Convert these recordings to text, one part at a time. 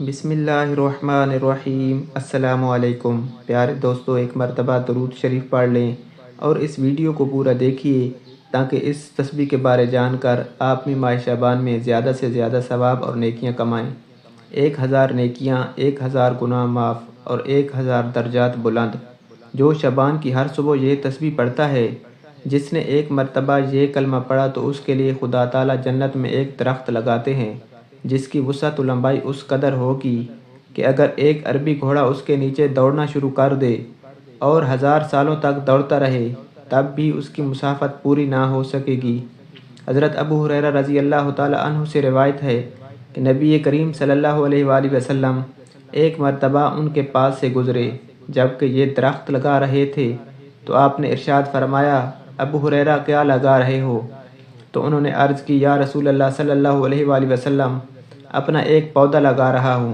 बिस्मिल्लाहिर्रहमानिर्रहीम। अस्सलामु अलैकुम। प्यारे दोस्तों, एक मरतबा दरूद शरीफ पढ़ लें और इस वीडियो को पूरा देखिए ताकि इस तस्बीह के बारे जानकर आप भी माह शाबान में ज़्यादा से ज़्यादा सवाब और नेकियां कमाएं। 1000 नेकियां, 1000 गुनाह माफ़ और 1000 दर्जात बुलंद। जो शबान की हर सुबह ये तस्बीह पढ़ता है, जिसने एक मरतबा ये कलमा पढ़ा तो उसके लिए खुदा ताला जन्नत में एक दरख्त लगाते हैं जिसकी वसअत व लंबाई उस कदर होगी कि अगर एक अरबी घोड़ा उसके नीचे दौड़ना शुरू कर दे और 1000 सालों तक दौड़ता रहे तब भी उसकी मुसाफत पूरी ना हो सकेगी। हज़रत अबू हुरैरा रज़ी अल्लाह ताला अन्हु से रिवायत है कि नबी करीम सल्लल्लाहु अलैहि वसल्लम एक मरतबा उनके पास से गुज़रे जबकि ये दरख्त लगा रहे थे, तो आपने इरशाद फरमाया, अबू हुरैरा क्या लगा रहे हो? तो उन्होंने अर्ज़ की, या रसूल अल्लाह सल्लल्लाहु अलैहि वसल्लम, अपना एक पौधा लगा रहा हूँ।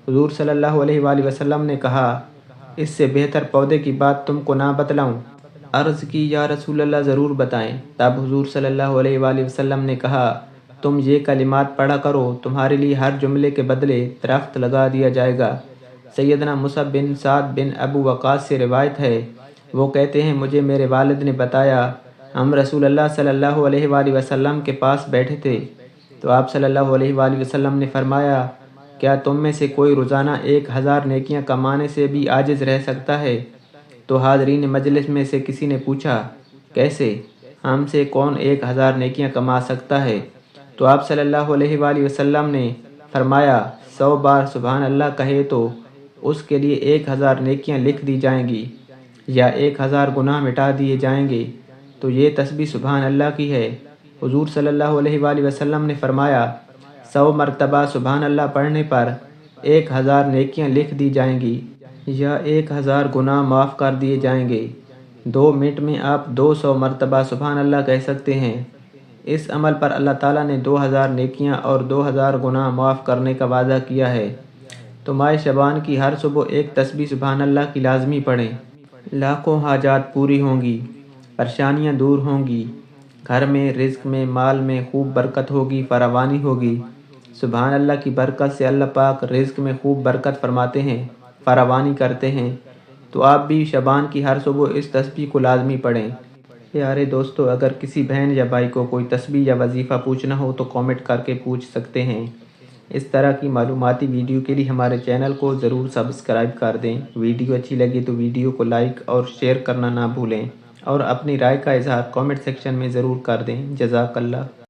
हुज़ूर सल्लल्लाहु अलैहि वसल्लम ने कहा, इससे बेहतर पौधे की बात तुमको ना बतलाऊँ? अर्ज़ की, या रसूल अल्लाह ज़रूर बताएं। तब हुज़ूर सल्लल्लाहु अलैहि वसल्लम ने कहा, तुम ये कलिमात पढ़ा करो, तुम्हारे लिए हर जुमले के बदले दरख्त लगा दिया जाएगा। सैयदना मुसअब बिन साद बिन अबू वक़ास से रिवायत है, वो कहते हैं, मुझे मेरे वालिद ने बताया, हम रसूल अल्लाह सल्लल्लाहु अलैहि वसल्लम के पास बैठे थे तो आप सल्लल्लाहु अलैहि वसल्लम ने फरमाया, क्या तुम में से कोई रोज़ाना 1000 नेकियां कमाने से भी आजिज़ रह सकता है? तो हाज़रीन मजलिस में से किसी ने पूछा, कैसे? हमसे कौन 1000 नेकियां कमा सकता है? तो आप सल्लल्लाहु अलैहि वसल्लम ने फरमाया, 100 बार सुभान अल्लाह कहे तो उसके लिए 1000 नेकियां लिख दी जाएंगी या 1000 गुनाह मिटा दिए जाएंगे। तो ये तस्बीह सुभान अल्लाह की है। हुज़ूर सल्लल्लाहु अलैहि वसल्लम ने फरमाया, 100 मरतबा सुभान अल्लाह पढ़ने पर 1000 नेकियां लिख दी जाएंगी या 1000 गुनाह माफ़ कर दिए जाएंगे। 2 मिनट में आप 200 मरतबा सुभान अल्लाह कह सकते हैं। इस अमल पर अल्लाह ताला ने 2000 नेकियां और 2000 गुनाह माफ़ करने का वादा किया है। तो माह शबान की हर सुबह एक तस्बीह सुभान अल्लाह की लाजमी पढ़ें। लाखों हाजात पूरी होंगी, परेशानियां दूर होंगी, घर में, रिज़्क़ में, माल में खूब बरकत होगी, फरावानी होगी। सुभान अल्लाह की बरकत से अल्लाह पाक रिज़्क़ में खूब बरकत फरमाते हैं, फरावानी करते हैं। तो आप भी शबान की हर सुबह इस तस्बीह को लाजमी पढ़ें। प्यारे दोस्तों, अगर किसी बहन या भाई को कोई तस्बीह या वजीफ़ा पूछना हो तो कमेंट करके पूछ सकते हैं। इस तरह की मालूमाती वीडियो के लिए हमारे चैनल को ज़रूर सब्सक्राइब कर दें। वीडियो अच्छी लगी तो वीडियो को लाइक और शेयर करना ना भूलें और अपनी राय का इज़हार कमेंट सेक्शन में ज़रूर कर दें। जज़ाकल्लाह।